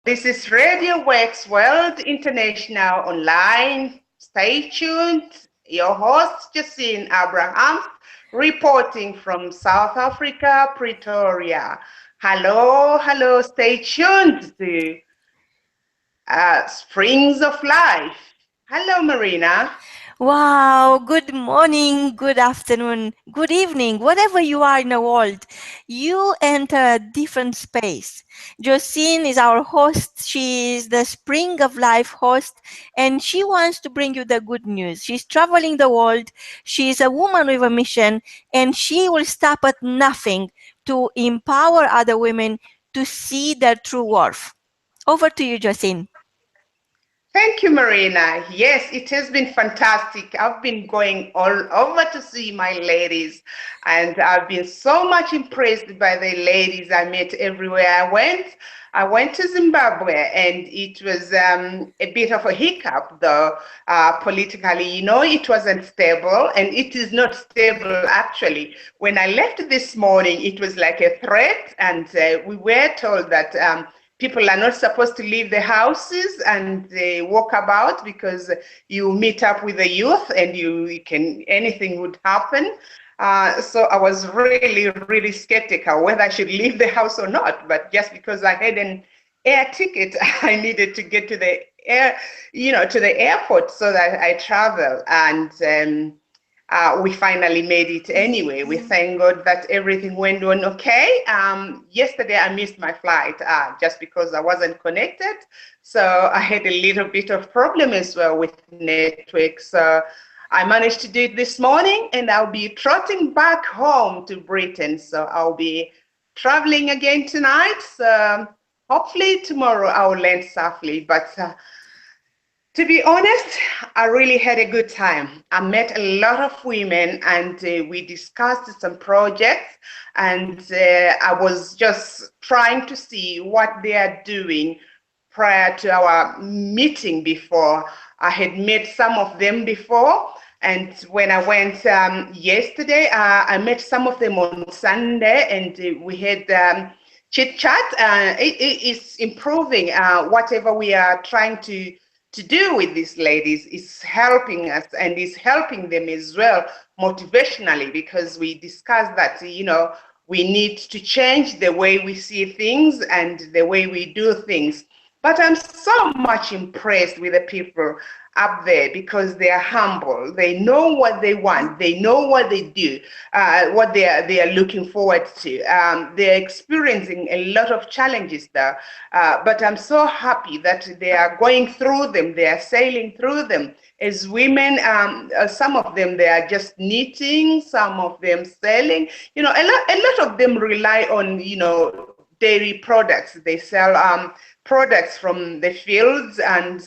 This is Radio W.O.R.K.S World International Online. Stay tuned. Your host, Jossine Abrahams, reporting from South Africa, Pretoria. Hello, hello. Stay tuned to Springs of Life. Hello, Marina. Wow, good morning, good afternoon, good evening, whatever you are in the world, you enter a different space. Jossine is our host. She is the Spring of Life host, and she wants to bring you the good news. She's traveling the world. She is a woman with a mission, and she will stop at nothing to empower other women to see their true worth. Over to you, Jossine. Thank you, Marina. Yes, it has been fantastic. I've been going all over to see my ladies, and I've been so much impressed by the ladies I met everywhere I went. I went to Zimbabwe, and it was a bit of a hiccup, though, politically. It wasn't stable, and it is not stable, actually. When I left this morning, it was like a threat, and we were told that people are not supposed to leave the houses and walk about because you meet up with the youth and anything would happen. So I was really, really skeptical whether I should leave the house or not. But just because I had an air ticket, I needed to get to the airport so that I travel. And we finally made it anyway. We thank God that everything went on okay. Yesterday I missed my flight just because I wasn't connected. So I had a little bit of problem as well with network. So I managed to do it this morning, and I'll be trotting back home to Britain. So I'll be traveling again tonight. So hopefully tomorrow I'll land safely. But to be honest, I really had a good time. I met a lot of women, and we discussed some projects, and I was just trying to see what they are doing prior to our meeting before. I had met some of them before, and when I went yesterday, I met some of them on Sunday, and we had chit chat. It's improving. Whatever we are trying to do with these ladies is helping us and is helping them as well motivationally, because we discussed that we need to change the way we see things and the way we do things. But I'm so much impressed with the people up there because they are humble. They know what they want. They know what they do, what they are looking forward to. They're experiencing a lot of challenges there, but I'm so happy that they are going through them. They are sailing through them. As women, some of them, they are just knitting, some of them selling. A lot of them rely on, dairy products. They sell products from the fields and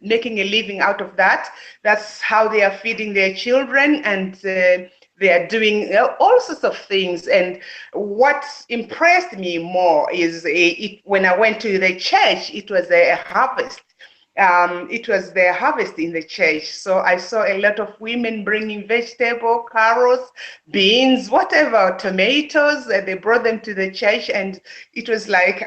making a living out of that. That's how they are feeding their children, and they are doing all sorts of things. And what impressed me more is when I went to the church, it was a harvest. It was their harvest in the church. So I saw a lot of women bringing vegetable, carrots, beans, whatever, tomatoes. They brought them to the church, and it was like,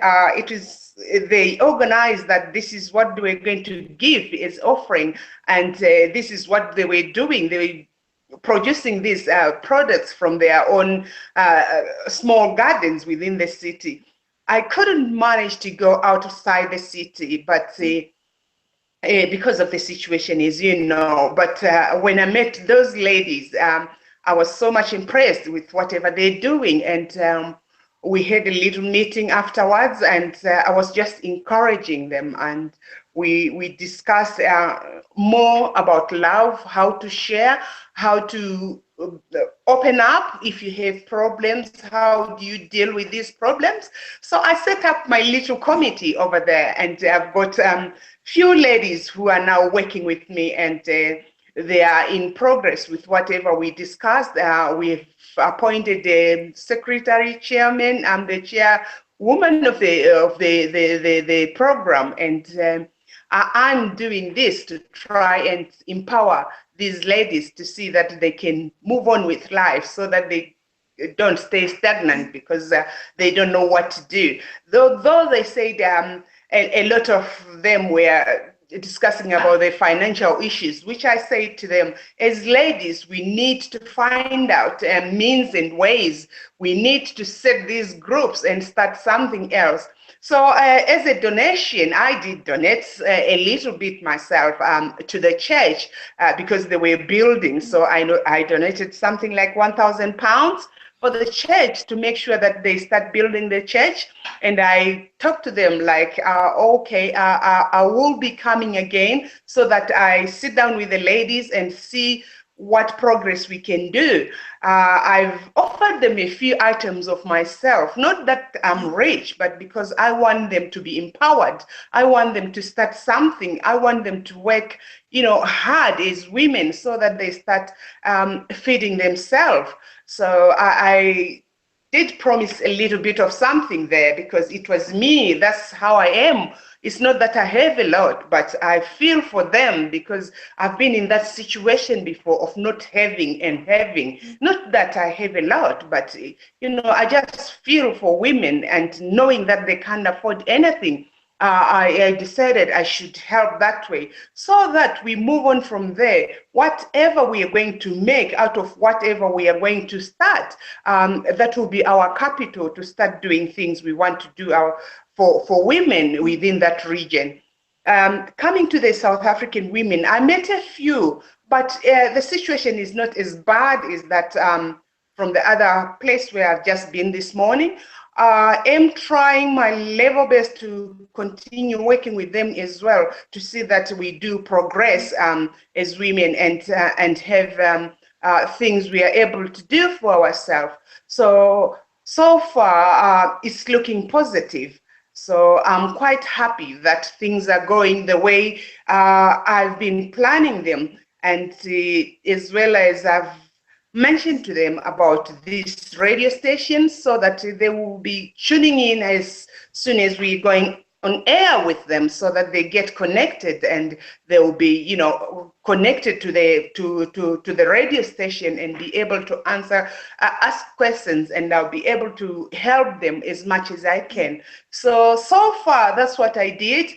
they organized that this is what they were going to give as offering, and this is what they were doing. They were producing these products from their own small gardens within the city. I couldn't manage to go outside the city, but because of the situation, as you know. But when I met those ladies, I was so much impressed with whatever they're doing. And we had a little meeting afterwards, and I was just encouraging them. And we discussed more about love, how to share, how to open up if you have problems, how do you deal with these problems. So I set up my little committee over there, and I've got few ladies who are now working with me, and they are in progress with whatever we discussed. We've appointed a secretary chairman. I'm the chairwoman of the program, and I'm doing this to try and empower these ladies to see that they can move on with life, so that they don't stay stagnant because they don't know what to do. Though they said a lot of them were discussing about the financial issues, which I say to them, as ladies, we need to find out means and ways. We need to set these groups and start something else. So as a donation, I did donate a little bit myself to the church because they were building. So I know I donated something like £1,000 for the church to make sure that they start building the church. And I talked to them like, okay, I will be coming again so that I sit down with the ladies and see what progress we can do. I've offered them a few items of myself, not that I'm rich, but because I want them to be empowered. I want them to start something. I want them to work, hard as women so that they start feeding themselves. So I did promise a little bit of something there because it was me. That's how I am. It's not that I have a lot, but I feel for them because I've been in that situation before of not having and having. Not that I have a lot, but I just feel for women and knowing that they can't afford anything. I decided I should help that way so that we move on from there. Whatever we are going to make out of whatever we are going to start, that will be our capital to start doing things we want to do for women within that region. Coming to the South African women, I met a few, but the situation is not as bad as that from the other place where I've just been this morning. I am trying my level best to continue working with them as well to see that we do progress as women and have things we are able to do for ourselves. So far, it's looking positive. So I'm quite happy that things are going the way I've been planning them, and as well as I've mentioned to them about this radio station so that they will be tuning in as soon as we're going on air with them so that they get connected and they will be, connected to the radio station and be able to ask questions, and I'll be able to help them as much as I can. So far, that's what I did.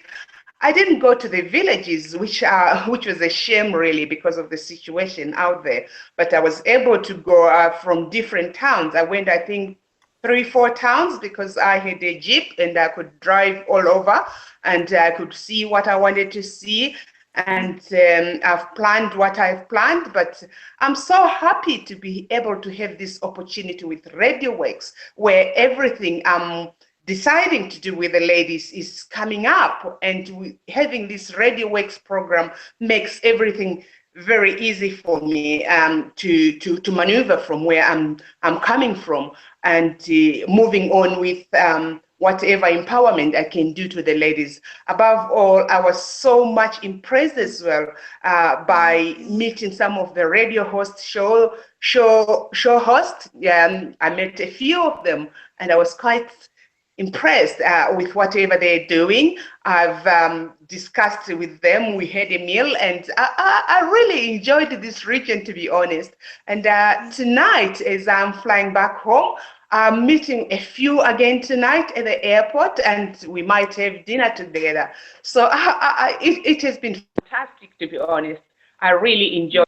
I didn't go to the villages, which was a shame really because of the situation out there. But I was able to go from different towns. I went, I think, 3-4 towns because I had a jeep and I could drive all over and I could see what I wanted to see. And I've planned what I've planned, but I'm so happy to be able to have this opportunity with Radio W.O.R.K.S, where everything deciding to do with the ladies is coming up, and having this Radio W.O.R.K.S program makes everything very easy for me to maneuver from where I'm coming from and moving on with whatever empowerment I can do to the ladies. Above all, I was so much impressed as well by meeting some of the radio hosts, show hosts. I met a few of them, and I was quite impressed with whatever they're doing. I've discussed with them. We had a meal, and I really enjoyed this region, to be honest. And tonight, as I'm flying back home, I'm meeting a few again tonight at the airport, and we might have dinner together. So it has been fantastic, to be honest. I really enjoyed.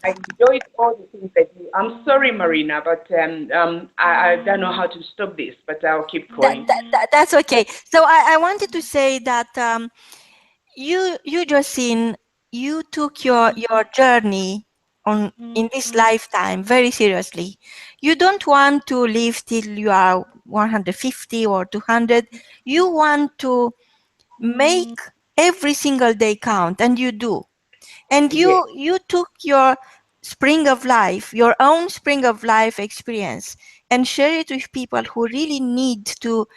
I enjoyed all the things I do. I'm sorry, Marina, but I don't know how to stop this, but I'll keep going. That's okay. So I wanted to say that you Jossine, you took your journey in this lifetime very seriously. You don't want to live till you are 150 or 200. You want to make every single day count, and you do. And you took your spring of life, your own spring of life experience, and share it with people who really need to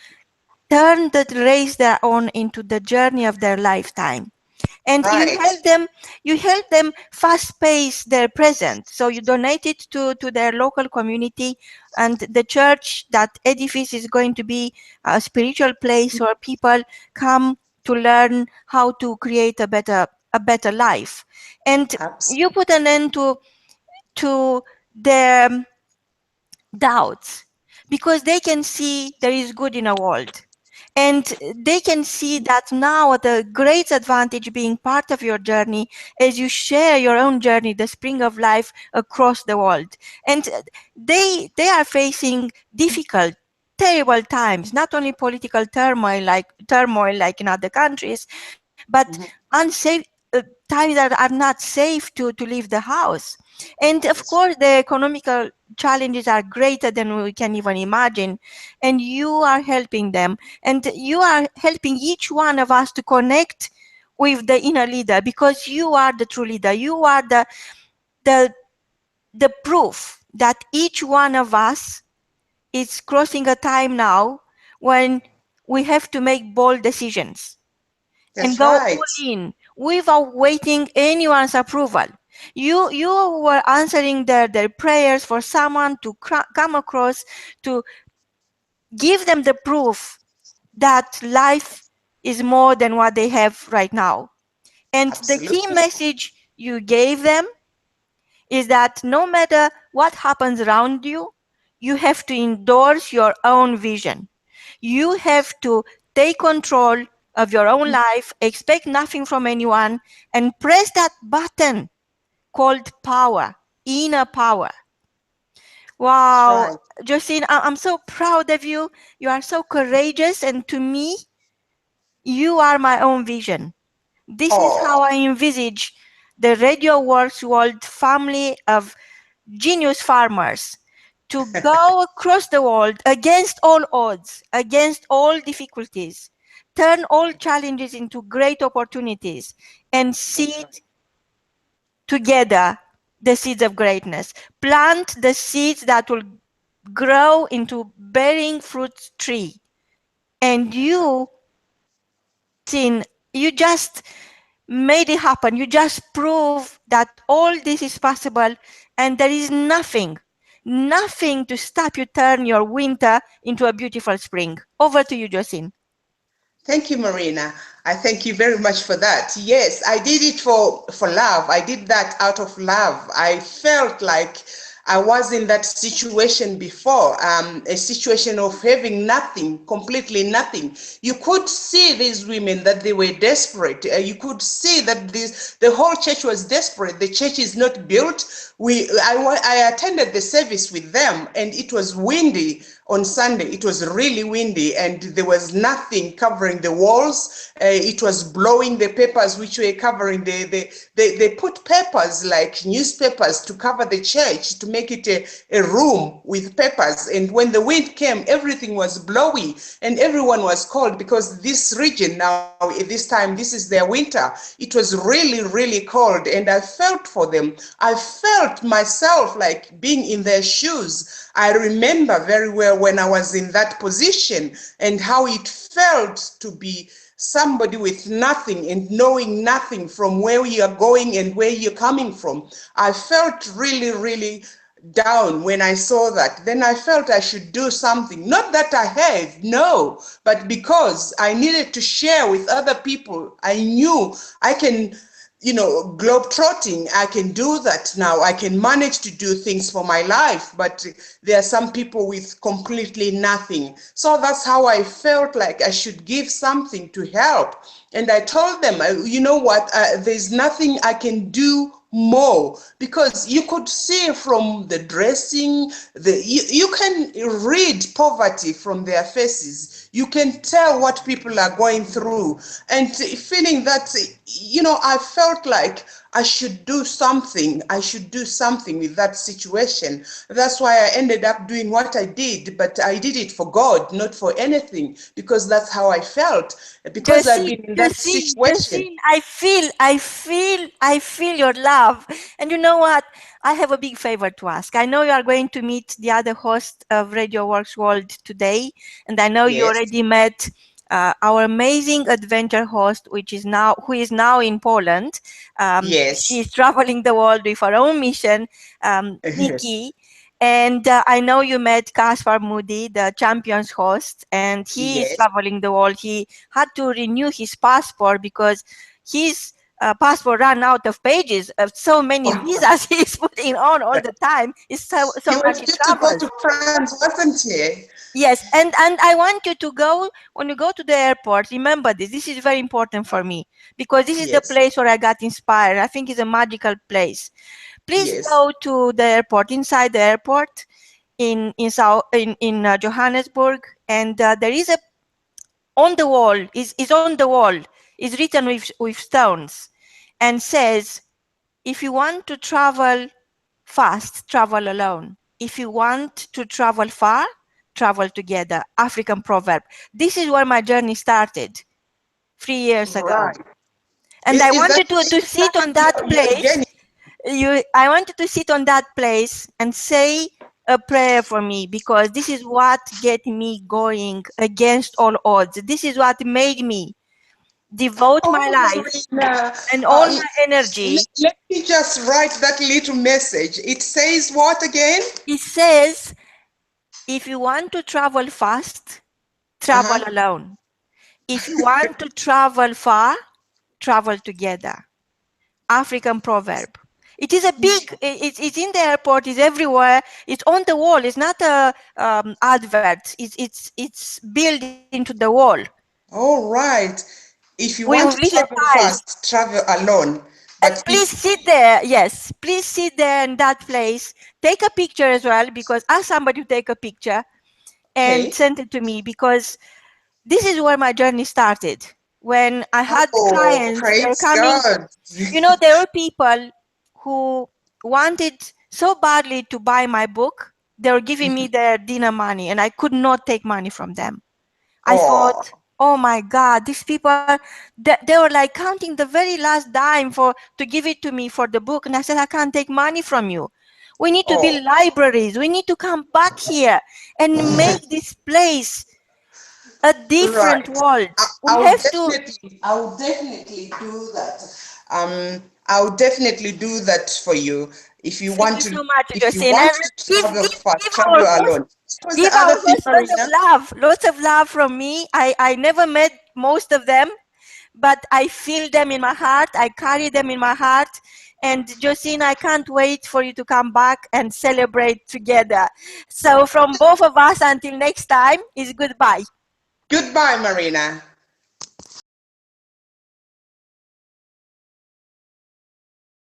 turn that race their own into the journey of their lifetime. And you help them fast pace their present. So you donate it to their local community, and the church, that edifice, is going to be a spiritual place where people come to learn how to create a better life. And you put an end to their doubts, because they can see there is good in the world. And they can see that now the great advantage being part of your journey as you share your own journey, the spring of life across the world. And they are facing difficult, terrible times, not only political turmoil like in other countries, but Mhm. unsafe times that are not safe to leave the house. And of That's course, the economical challenges are greater than we can even imagine. And you are helping them. And you are helping each one of us to connect with the inner leader, because you are the true leader. You are the, the proof that each one of us is crossing a time now when we have to make bold decisions and that's go right. all in without waiting anyone's approval. You were answering their prayers for someone to come across, to give them the proof that life is more than what they have right now. And the key Absolutely. message you gave them is that no matter what happens around you, you have to endorse your own vision. You have to take control of your own life, expect nothing from anyone, and press that button called power, inner power. That's Wow, right. Jossine, I'm so proud of you. You are so courageous, and to me, you are my own vision. This is how Oh, I envisage the Radio Works World family of genius farmers to go across the world against all odds, against all difficulties, turn all challenges into great opportunities, and that's seed right. together the seeds of greatness. Plant the seeds that will grow into bearing fruit tree. And That's right. you, Sin, you just made it happen. You just prove that all this is possible, and there is nothing to stop you turn your winter into a beautiful spring. Over to you, Jocelyn. Thank you, Marina. I thank you very much for that. Yes, I did it for love. I did that out of love. I felt like I was in that situation before, a situation of having nothing, completely nothing. You could see these women that they were desperate. You could see that the whole church was desperate. The church is not built. I attended the service with them, and it was windy on Sunday. It was really windy, and there was nothing covering the walls. It was blowing the papers which were covering they put papers like newspapers to cover the church to make it a room with papers. And when the wind came, everything was blowy and everyone was cold, because this region now, at this time, this is their winter. It was really, really cold, and I felt for them. I felt myself like being in their shoes. I remember very well when I was in that position and how it felt to be somebody with nothing and knowing nothing from where you are going and where you're coming from. I felt really, really down when I saw that. Then I felt I should do something. Not that I have, no, but because I needed to share with other people. I knew I can, globetrotting, I can do that now. I can manage to do things for my life, but there are some people with completely nothing. So that's how I felt like I should give something to help. And I told them, you know what, there's nothing I can do more, because you could see from the dressing, you can read poverty from their faces. You can tell what people are going through, and feeling that, I felt like I should do something. I should do something with that situation. That's why I ended up doing what I did, but I did it for God, not for anything, because that's how I felt, because I've Josie, been in that Josie, situation. Josie, I feel your love. And you know what? I have a big favor to ask. I know you are going to meet the other host of Radio Works World today, and I know you Yes, already met our amazing adventure host, who is now in Poland. yes. She's traveling the world with her own mission, Nikki. And I know you met Kaspar Moody, the champions host, and he is Yes. traveling the world. He had to renew his passport because his passport run out of pages of so many Oh, visas he's putting on all the time. It's so he much was he due to go travels. to France, wasn't he? Yes, and I want you to go, when you go to the airport, remember this. This is very important for me, because this is the Yes, place where I got inspired. I think it's a magical place. Please yes. go to the airport, inside the airport in Johannesburg, and there is a, on the wall, is on the wall, is written with stones, and says, if you want to travel fast, travel alone. If you want to travel far, travel together. African proverb. This is where my journey started 3 years ago. Right. And I Is that wanted to sit on that your place. journey? I wanted to sit on that place and say a prayer for me, because this is what get me going against all odds. This is what made me devote Oh, my life Marina. and all my energy. Let me just write that little message. It says what again? It says, if you want to travel fast, travel Uh-huh. alone. If you want to travel far, travel together. African proverb. It is a big, it's in the airport, it's everywhere, it's on the wall, it's not a advert, it's built into the wall. All right. If you We want to little travel tiles. fast, travel alone. And But please if sit there, yes, please sit there in that place. Take a picture as well, because ask somebody to take a picture and okay. send it to me, because this is where my journey started. When I had Oh, clients, they were praise coming, God. there were people who wanted so badly to buy my book. They were giving me their dinner money, and I could not take money from them. I Oh, thought, oh my God, these people, they were like counting the very last dime to give it to me for the book. And I said, I can't take money from you. We need to oh, build libraries. We need to come back here and make this place a different right. world. We have to. I will definitely do that. I'll definitely do that for you. If you Thank want you to, so much, if you Jossine. want And to give, travel give, fast, give travel our host, alone. What was the other thing, lots of Marina? love, lots of love from me. I never met most of them, but I feel them in my heart. I carry them in my heart. And Jossine, I can't wait for you to come back and celebrate together. So from both of us, until next time, is goodbye. Goodbye, Marina.